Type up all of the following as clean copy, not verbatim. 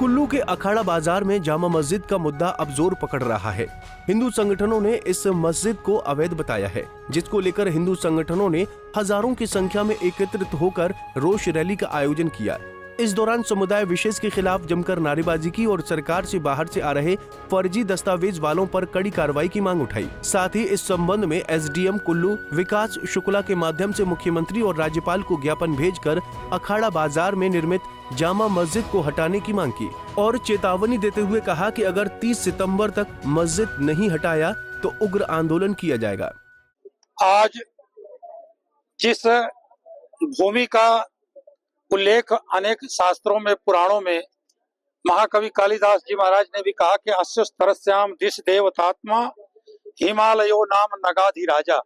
कुल्लू के अखाड़ा बाजार में जामा मस्जिद का मुद्दा अब जोर पकड़ रहा है। हिंदू संगठनों ने इस मस्जिद को अवैध बताया है, जिसको लेकर हिंदू संगठनों ने हजारों की संख्या में एकत्रित होकर रोष रैली का आयोजन किया। इस दौरान समुदाय विशेष के खिलाफ जमकर नारेबाजी की और सरकार से बाहर से आ रहे फर्जी दस्तावेज वालों पर कड़ी कार्रवाई की मांग उठाई। साथ ही इस संबंध में एसडीएम कुल्लू विकास शुक्ला के माध्यम से मुख्यमंत्री और राज्यपाल को ज्ञापन भेजकर अखाड़ा बाजार में निर्मित जामा मस्जिद को हटाने की मांग की और चेतावनी देते हुए कहा कि अगर 30 सितंबर तक मस्जिद नहीं हटाया तो उग्र आंदोलन किया जाएगा। आज जिस भूमि का उल्लेख अनेक शास्त्रों में, पुराणों में महाकवि कालिदास जी महाराज ने भी कहा कि अस्यस्तरस्याम दिश देवतात्मा हिमालयो नाम नगाधिराजा।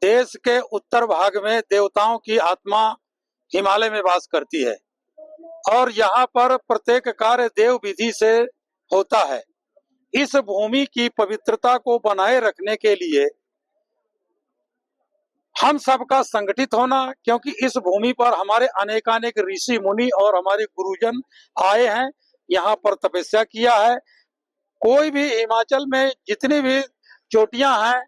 देश के उत्तर भाग में देवताओं की आत्मा हिमालय में वास करती है और यहाँ पर प्रत्येक कार्य देव विधि से होता है। इस भूमि की पवित्रता को बनाए रखने के लिए हम सबका संगठित होना, क्योंकि इस भूमि पर हमारे अनेकानेक ऋषि मुनि और हमारे गुरुजन आए हैं, यहाँ पर तपस्या किया है। कोई भी हिमाचल में जितनी भी चोटियां हैं,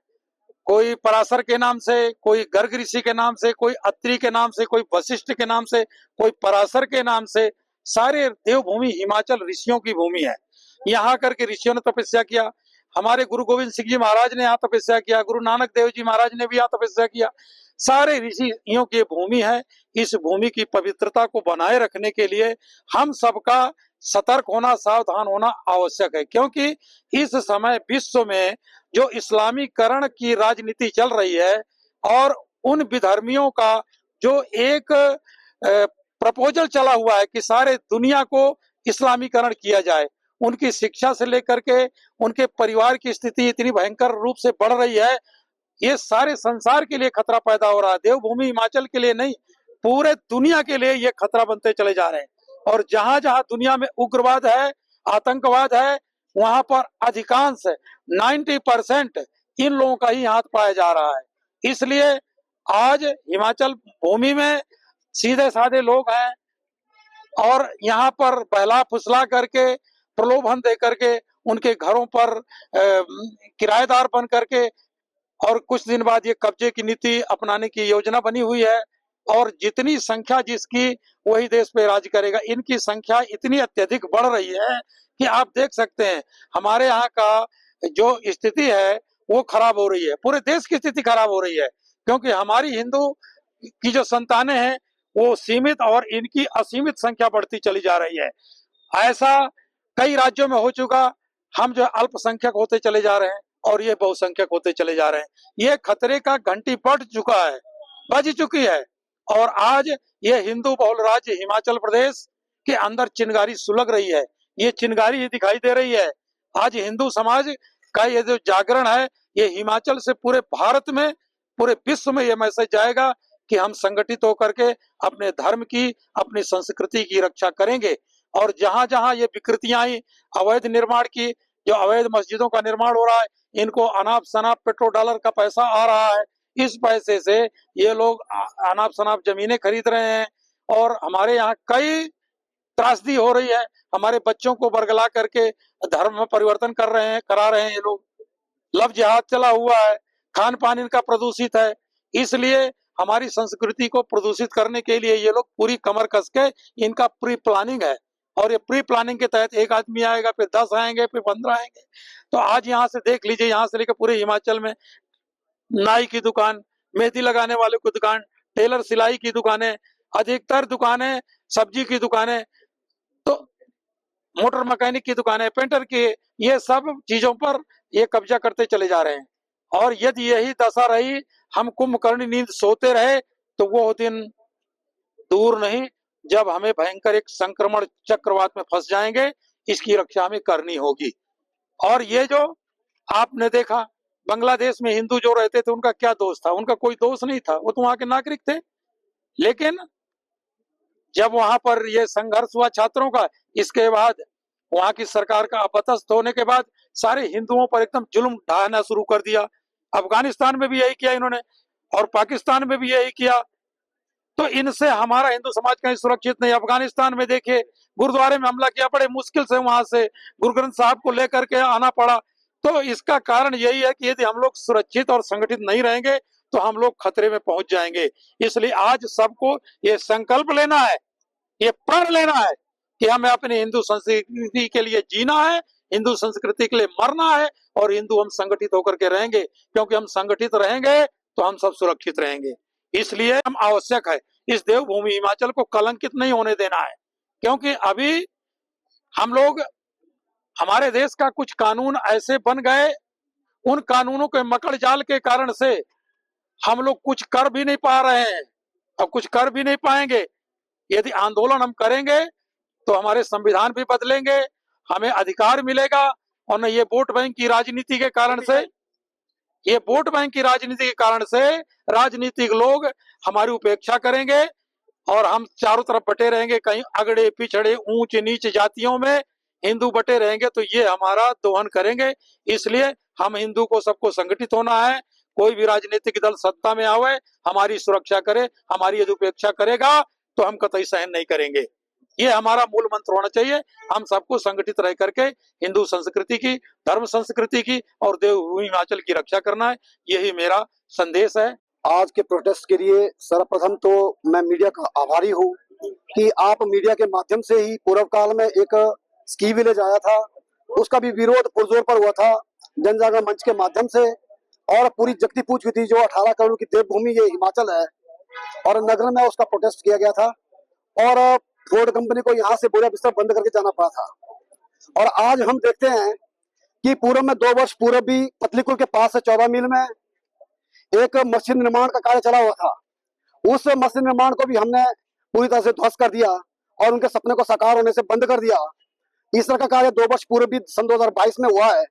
कोई पराशर के नाम से, कोई गर्ग ऋषि के नाम से, कोई अत्रि के नाम से, कोई वशिष्ठ के नाम से, कोई पराशर के नाम से, सारे देवभूमि हिमाचल ऋषियों की भूमि है। यहाँ करके ऋषियों ने तपस्या किया। हमारे गुरु गोविंद सिंह जी महाराज ने यहाँ तपस्या किया, गुरु नानक देव जी महाराज ने भी यहाँ तपस्या किया। सारे ऋषियों की भूमि है। इस भूमि की पवित्रता को बनाए रखने के लिए हम सबका सतर्क होना, सावधान होना आवश्यक है, क्योंकि इस समय विश्व में जो इस्लामीकरण की राजनीति चल रही है और उन विधर्मियों का जो एक प्रपोजल चला हुआ है कि सारे दुनिया को इस्लामीकरण किया जाए, उनकी शिक्षा से लेकर के उनके परिवार की स्थिति इतनी भयंकर रूप से बढ़ रही है, ये सारे संसार के लिए खतरा पैदा हो रहा है। देवभूमि हिमाचल के लिए नहीं, पूरे दुनिया के लिए ये खतरा बनते चले जा रहे हैं। और जहां जहां दुनिया में उग्रवाद है, आतंकवाद है, वहां पर अधिकांश 90% इन लोगों का ही हाथ पाया जा रहा है। इसलिए आज हिमाचल भूमि में सीधे साधे लोग हैं और यहाँ पर बहला फुसला करके, प्रलोभन दे करके, उनके घरों पर किराएदार बन करके, और कुछ दिन बाद ये कब्जे की नीति अपनाने की योजना बनी हुई है। और जितनी संख्या जिसकी वही देश पे राज करेगा। इनकी संख्या इतनी अत्यधिक बढ़ रही है कि आप देख सकते हैं हमारे यहाँ का जो स्थिति है वो खराब हो रही है, पूरे देश की स्थिति खराब हो रही है, क्योंकि हमारी हिंदू की जो संतानें हैं वो सीमित और इनकी असीमित संख्या बढ़ती चली जा रही है। ऐसा कई राज्यों में हो चुका। हम जो अल्पसंख्यक होते चले जा रहे हैं और ये बहुसंख्यक होते चले जा रहे हैं। ये खतरे का घंटी बज चुका है, बज चुकी है। और आज ये हिंदू बहुल राज्य हिमाचल प्रदेश के अंदर चिंगारी सुलग रही है। ये चिंगारी ही दिखाई दे रही है। आज हिंदू समाज का ये जो जागरण है, ये हिमाचल से पूरे भारत में, पूरे विश्व में ये मैसेज जाएगा कि हम संगठित होकर के अपने धर्म की, अपनी संस्कृति की रक्षा करेंगे। और जहां जहां ये विकृतियां आई, अवैध निर्माण की, जो अवैध मस्जिदों का निर्माण हो रहा है, इनको अनाप शनाप पेट्रोल डॉलर का पैसा आ रहा है, इस पैसे से ये लोग अनाप शनाप जमीनें खरीद रहे हैं और हमारे यहाँ कई त्रासदी हो रही है। हमारे बच्चों को बरगला करके धर्म में परिवर्तन करा रहे हैं ये लोग। लव जिहाद चला हुआ है, खान पान इनका प्रदूषित है। इसलिए हमारी संस्कृति को प्रदूषित करने के लिए ये लोग पूरी कमर कस के, इनका प्री प्लानिंग है। और ये प्री प्लानिंग के तहत एक आदमी आएगा, फिर 10 आएंगे, फिर 15 आएंगे। तो आज यहाँ से देख लीजिए, यहाँ से लेकर पूरे हिमाचल में नाई की दुकान, मेहंदी लगाने वाले की दुकान, टेलर सिलाई की दुकानें, अधिकतर दुकानें सब्जी की दुकानें, तो मोटर मैकेनिक की दुकानें, पेंटर की, ये सब चीजों पर ये कब्जा करते चले जा रहे हैं। और यदि यही दशा रही, हम कुंभकर्ण नींद सोते रहे, तो वो दिन दूर नहीं जब हमें भयंकर एक संक्रमण चक्रवात में फंस जाएंगे। इसकी रक्षा हमें करनी होगी। और ये जो आपने देखा, बांग्लादेश में हिंदू जो रहते थे उनका क्या दोष था? उनका कोई दोष नहीं था, वो तो वहां के नागरिक थे। लेकिन जब वहां पर ये संघर्ष हुआ छात्रों का, इसके बाद वहां की सरकार का अपदस्थ होने के बाद सारे हिंदुओं पर एकदम जुल्म ढाना शुरू कर दिया। अफगानिस्तान में भी यही किया इन्होंने और पाकिस्तान में भी यही किया। तो इनसे हमारा हिंदू समाज कहीं सुरक्षित नहीं। अफगानिस्तान में देखिए, गुरुद्वारे में हमला किया, बड़े मुश्किल से वहां से गुरु ग्रंथ साहब को लेकर के आना पड़ा। तो इसका कारण यही है कि यदि हम लोग सुरक्षित और संगठित नहीं रहेंगे तो हम लोग खतरे में पहुंच जाएंगे। इसलिए आज सबको ये संकल्प लेना है, ये प्रण लेना है कि हमें अपनी हिंदू संस्कृति के लिए जीना है, हिंदू संस्कृति के लिए मरना है, और हिंदू हम संगठित होकर के रहेंगे, क्योंकि हम संगठित रहेंगे तो हम सब सुरक्षित रहेंगे। इसलिए हम आवश्यक है इस देवभूमि हिमाचल को कलंकित नहीं होने देना है, क्योंकि अभी हम लोग, हमारे देश का कुछ कानून ऐसे बन गए, उन कानूनों के मकड़ जाल के कारण से हम लोग कुछ कर भी नहीं पा रहे हैं, अब कुछ कर भी नहीं पाएंगे। यदि आंदोलन हम करेंगे तो हमारे संविधान भी बदलेंगे, हमें अधिकार मिलेगा, और न ये वोट बैंक की राजनीति के कारण से, ये वोट बैंक की राजनीति के कारण से राजनीतिक लोग हमारी उपेक्षा करेंगे और हम चारों तरफ बटे रहेंगे, कहीं अगड़े पिछड़े ऊंच नीच जातियों में हिंदू बटे रहेंगे, तो ये हमारा दोहन करेंगे। इसलिए हम हिंदू को सबको संगठित होना है। कोई भी राजनीतिक दल सत्ता में आवे, हमारी सुरक्षा करे, हमारी यदि उपेक्षा करेगा तो हम कतई सहन नहीं करेंगे। ये हमारा मूल मंत्र होना चाहिए। हम सबको संगठित रह करके हिंदू संस्कृति की, धर्म संस्कृति की और देवभूमि हिमाचल की रक्षा करना है, यही मेरा संदेश है। आज के प्रोटेस्ट के लिए सर्वप्रथम तो मैं मीडिया का आभारी हूँ कि आप मीडिया के माध्यम से ही पूर्व काल में एक स्की विलेज आया था, उसका भी विरोध पुरजोर पर हुआ था जनजागरण मंच के माध्यम से, और पूरी जगती पूछ हुई थी जो 18 करोड़ की देवभूमि ये हिमाचल है, और नगर में उसका प्रोटेस्ट किया गया था और फोर्ड कंपनी को यहाँ से बोरा बिस्तर बंद करके जाना पड़ा था। और आज हम देखते हैं कि पूर्व में 2 वर्ष पूर्व भी पतलीकुल के पास से 14 मील में एक मस्जिद निर्माण का कार्य चला हुआ था। उस मस्जिद निर्माण को भी हमने पूरी तरह से ध्वस्त कर दिया और उनके सपने को साकार होने से बंद कर दिया। इस तरह का कार्य 2 वर्ष पूर्व भी सन 2022 में हुआ है,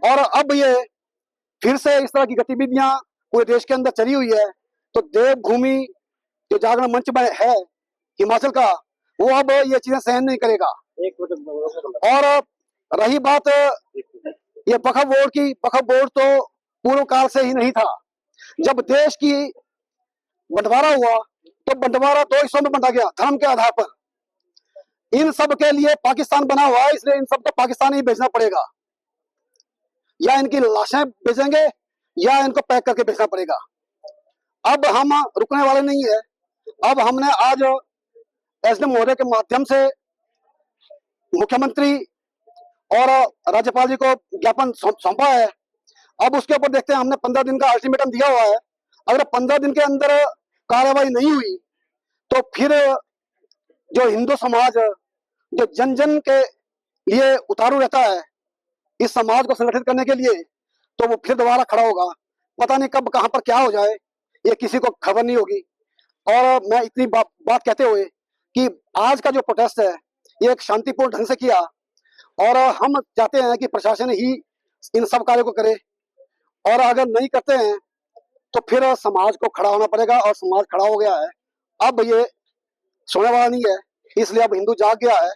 और अब ये फिर से इस तरह की गतिविधियां पूरे देश के अंदर चली हुई है। तो देवभूमि जो जागरण मंच में है हिमाचल का, वो अब ये चीजें सहन नहीं करेगा। और रही बात ये वक्फ बोर्ड की, वक्फ बोर्ड तो पूर्व काल से ही नहीं था। जब देश की बंटवारा हुआ तो बंटवारा 2 हिस्सों में बंटा गया धर्म के आधार पर। इन सब के लिए पाकिस्तान बना हुआ है, इसलिए इन सब को पाकिस्तान ही भेजना पड़ेगा, या इनकी लाशें भेजेंगे या इनको पैक करके भेजना पड़ेगा। अब हम रुकने वाले नहीं है। अब हमने आज एसडीएम महोदय के माध्यम से मुख्यमंत्री और राज्यपाल जी को ज्ञापन सौंपा है। अब उसके ऊपर देखते हैं, हमने 15 दिन का अल्टीमेटम दिया हुआ है। अगर 15 दिन के अंदर कार्रवाई नहीं हुई तो फिर जो हिंदू समाज जो जन जन के लिए उतारू रहता है इस समाज को संगठित करने के लिए, तो वो फिर दोबारा खड़ा होगा। पता नहीं कब कहां पर क्या हो जाए, ये किसी को खबर नहीं होगी। और मैं इतनी बात कहते हुए कि आज का जो प्रोटेस्ट है ये एक शांतिपूर्ण ढंग से किया, और हम चाहते हैं कि प्रशासन ही इन सब कार्यों को करे, और अगर नहीं करते हैं तो फिर समाज को खड़ा होना पड़ेगा, और समाज खड़ा हो गया है। अब ये सोने वाला नहीं है, इसलिए अब हिंदू जाग गया है,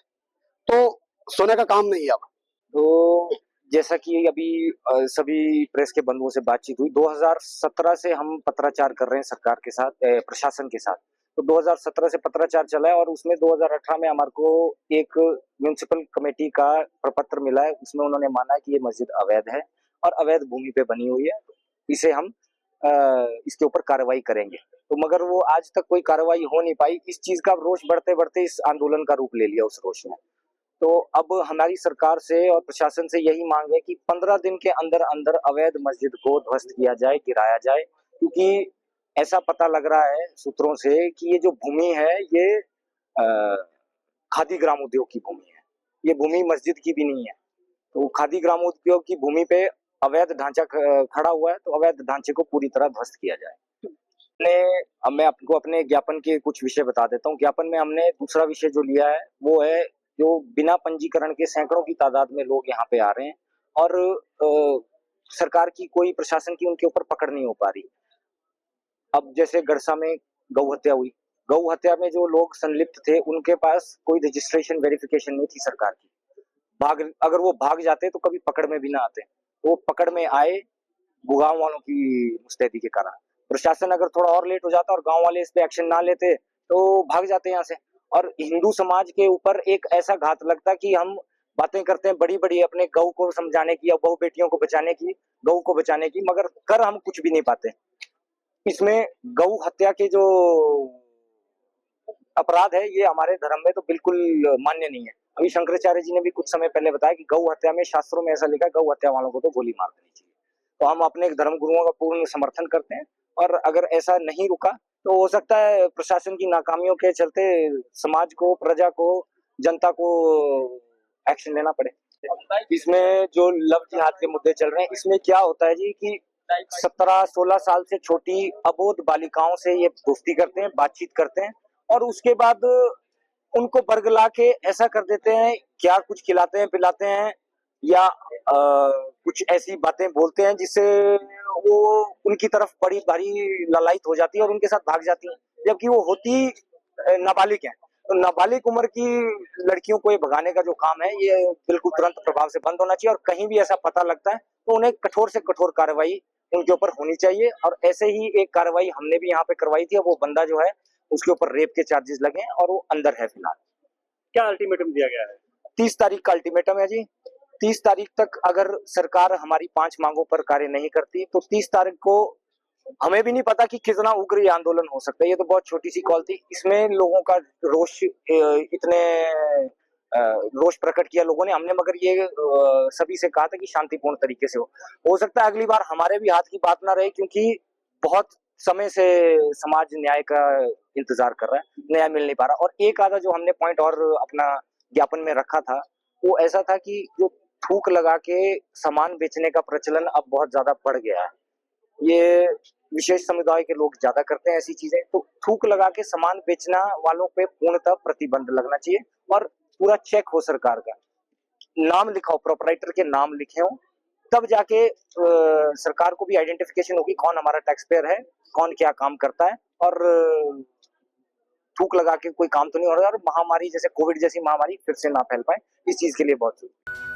तो सोने का काम नहीं है अब। तो जैसा कि अभी सभी प्रेस के बंधुओं से बातचीत हुई, 2017 से हम पत्राचार कर रहे हैं सरकार के साथ, प्रशासन के साथ। तो 2017 से पत्राचार चला है, और उसमें 2018 में हमारे को एक म्युनिसिपल कमेटी का प्रपत्र मिला है। उसमें उन्होंने माना है कि ये मस्जिद अवैध है और अवैध भूमि पे बनी हुई है, इसे हम इसके ऊपर कार्रवाई करेंगे। तो मगर वो आज तक कोई कार्रवाई हो नहीं पाई। इस चीज का रोष बढ़ते बढ़ते इस आंदोलन का रूप ले लिया उस रोष ने। तो अब हमारी सरकार से और प्रशासन से यही मांग है कि 15 दिन के अंदर अंदर अवैध मस्जिद को ध्वस्त किया जाए, गिराया जाए, क्योंकि ऐसा पता लग रहा है सूत्रों से कि ये जो भूमि है ये खादी ग्राम उद्योग की भूमि है, ये भूमि मस्जिद की भी नहीं है। तो खादी ग्राम उद्योग की भूमि पे अवैध ढांचा खड़ा हुआ है, तो अवैध ढांचे को पूरी तरह ध्वस्त किया जाए। अब मैं आपको अपने ज्ञापन के कुछ विषय बता देता हूँ। ज्ञापन में हमने दूसरा विषय जो लिया है वो है जो बिना पंजीकरण के सैकड़ों की तादाद में लोग यहाँ पे आ रहे हैं, और सरकार की कोई, प्रशासन की उनके ऊपर पकड़ नहीं हो पा रही। अब जैसे गड़सा में गौ हत्या हुई, गौ हत्या में जो लोग संलिप्त थे उनके पास कोई रजिस्ट्रेशन वेरिफिकेशन नहीं थी सरकार की। अगर वो भाग जाते तो कभी पकड़ में भी ना आते, वो पकड़ में आए गाँव वालों की मुस्तैदी के कारण। प्रशासन अगर थोड़ा और लेट हो जाता और गांव वाले इस पे एक्शन ना लेते तो भाग जाते यहाँ से। और हिंदू समाज के ऊपर एक ऐसा घात लगता कि हम बातें करते हैं बड़ी बड़ी अपने गौ को समझाने की या बहु बेटियों को बचाने की, गौ को बचाने की, मगर कर हम कुछ भी नहीं पाते। इसमें गौ हत्या के जो अपराध है ये हमारे धर्म में तो बिल्कुल मान्य नहीं है। अभी शंकराचार्य जी ने भी कुछ समय पहले बताया कि गौ हत्या में शास्त्रों में ऐसा लिखा है, गौ हत्या वालों को तो गोली मार देनी चाहिए। तो हम अपने धर्म गुरुओं का पूर्ण समर्थन करते हैं, और अगर ऐसा नहीं रुका तो हो सकता है प्रशासन की नाकामियों के चलते समाज को, प्रजा को, जनता को एक्शन लेना पड़े। इसमें जो लव जिहाद के मुद्दे चल रहे हैं, इसमें क्या होता है जी कि 17-16 साल से छोटी अबोध बालिकाओं से ये दोस्ती करते हैं, बातचीत करते हैं, और उसके बाद उनको बरगला के ऐसा कर देते हैं, क्या कुछ खिलाते हैं, पिलाते हैं, या कुछ ऐसी बातें बोलते हैं जिससे वो उनकी तरफ बड़ी भारी ललायत हो जाती है और उनके साथ भाग जाती है, जबकि वो होती नाबालिग है। तो नाबालिग उम्र की लड़कियों को ये भगाने का जो काम है ये बिल्कुल तुरंत प्रभाव से बंद होना चाहिए, और कहीं भी ऐसा पता लगता है तो उन्हें कठोर से कठोर कार्रवाई उनके ऊपर होनी चाहिए। और ऐसे ही एक कार्रवाई हमने भी यहाँ पे करवाई थी, वो बंदा जो है उसके ऊपर रेप के चार्जेस लगे हैं और वो अंदर है फिलहाल। क्या अल्टीमेटम दिया गया है? 30 तारीख का अल्टीमेटम है जी। 30 तारीख तक अगर सरकार हमारी 5 मांगों पर कार्य नहीं करती तो 30 तारीख को हमें भी नहीं पता कि कितना उग्र ये आंदोलन हो सकता है। ये तो बहुत छोटी सी कॉल थी, इसमें लोगों का रोष, इतने रोष प्रकट किया लोगों ने, हमने मगर ये सभी से कहा था कि शांतिपूर्ण तरीके से हो सकता है अगली बार हमारे भी हाथ की बात ना रहे, क्योंकि बहुत समय से समाज न्याय का इंतजार कर रहा है, न्याय मिल नहीं पा रहा। और एक आधा जो हमने पॉइंट और अपना ज्ञापन में रखा था वो ऐसा था कि जो थूक लगा के सामान बेचने का प्रचलन अब बहुत ज्यादा बढ़ गया है, ये विशेष समुदाय के लोग ज्यादा करते हैं ऐसी चीजें, तो थूक लगा के सामान बेचना वालों पे पूर्णतः प्रतिबंध लगना चाहिए और पूरा चेक हो सरकार का, नाम लिखा हो, प्रोपराइटर के नाम लिखे हो, तब जाके सरकार को भी आइडेंटिफिकेशन होगी कौन हमारा टैक्स पेयर है, कौन क्या काम करता है। और थूक लगा के कोई काम तो नहीं हो रहा, और महामारी जैसे कोविड जैसी महामारी फिर से ना फैल पाए, इस चीज के लिए बहुत।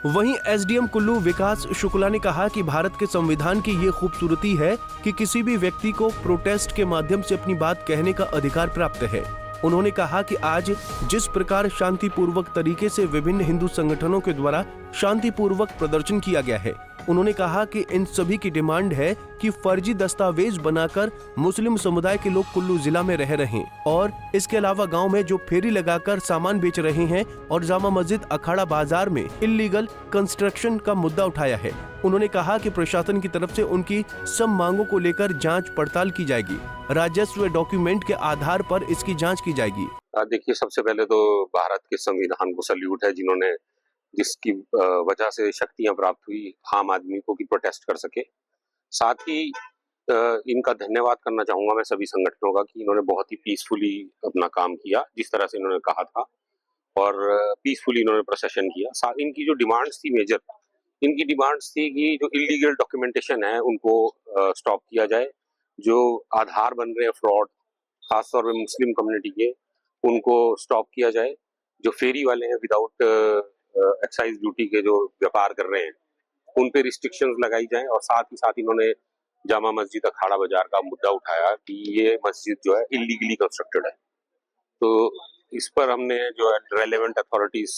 वहीं एसडीएम कुल्लू विकास शुक्ला ने कहा कि भारत के संविधान की ये खूबसूरती है कि किसी भी व्यक्ति को प्रोटेस्ट के माध्यम से अपनी बात कहने का अधिकार प्राप्त है। उन्होंने कहा कि आज जिस प्रकार शांतिपूर्वक तरीके से विभिन्न हिंदू संगठनों के द्वारा शांतिपूर्वक प्रदर्शन किया गया है, उन्होंने कहा कि इन सभी की डिमांड है कि फर्जी दस्तावेज बनाकर मुस्लिम समुदाय के लोग कुल्लू जिला में रह रहे हैं, और इसके अलावा गांव में जो फेरी लगाकर सामान बेच रहे हैं और जामा मस्जिद अखाड़ा बाजार में इल्लीगल कंस्ट्रक्शन का मुद्दा उठाया है। उन्होंने कहा कि प्रशासन की तरफ से उनकी सब मांगों को लेकर जांच पड़ताल की जाएगी, राजस्व डॉक्यूमेंट के आधार पर इसकी जांच की जाएगी। देखिए, सबसे पहले तो भारत के संविधान को सल्यूट है, जिन्होंने जिसकी वजह से शक्तियां प्राप्त हुई आम आदमी को कि प्रोटेस्ट कर सके। साथ ही इनका धन्यवाद करना चाहूंगा मैं सभी संगठनों का कि इन्होंने बहुत ही पीसफुली अपना काम किया, जिस तरह से इन्होंने कहा था, और पीसफुली इन्होंने प्रोसेशन किया। इनकी जो डिमांड्स थी मेजर, इनकी डिमांड्स थी कि जो इलीगल डॉक्यूमेंटेशन है उनको स्टॉप किया जाए, जो आधार बन रहे हैं फ्रॉड, खासतौर पर मुस्लिम कम्युनिटी के, उनको स्टॉप किया जाए, जो फेरी वाले हैं विदाउट एक्साइज ड्यूटी के जो व्यापार कर रहे हैं उन पे रिस्ट्रिक्शंस लगाई जाएं, और साथ ही साथ इन्होंने जामा मस्जिद अखाड़ा बाजार का मुद्दा उठाया कि ये मस्जिद जो है इलीगली कंस्ट्रक्टेड है। तो इस पर हमने जो है रेलेवेंट अथॉरिटीज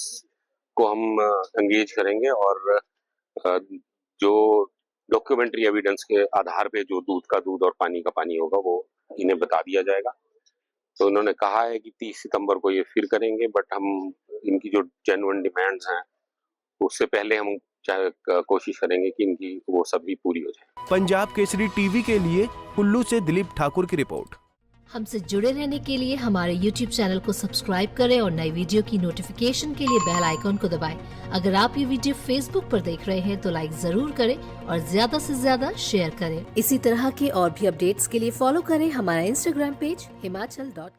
को हम एंगेज करेंगे, और जो डॉक्यूमेंट्री एविडेंस के आधार पे जो दूध का दूध और पानी का पानी होगा वो इन्हें बता दिया जाएगा। तो उन्होंने कहा है कि 30 सितंबर को ये फिर करेंगे, बट हम इनकी जो जेन्युइन डिमांड्स हैं उससे पहले हम कोशिश करेंगे कि इनकी वो सब भी पूरी हो जाए। पंजाब केसरी टीवी के लिए कुल्लू से दिलीप ठाकुर की रिपोर्ट। हमसे जुड़े रहने के लिए हमारे YouTube चैनल को सब्सक्राइब करें और नई वीडियो की नोटिफिकेशन के लिए बेल आइकॉन को दबाएं। अगर आप ये वीडियो Facebook पर देख रहे हैं तो लाइक जरूर करें और ज्यादा से ज्यादा शेयर करें। इसी तरह के और भी अपडेट्स के लिए फॉलो करें हमारा Instagram पेज himachal.ke।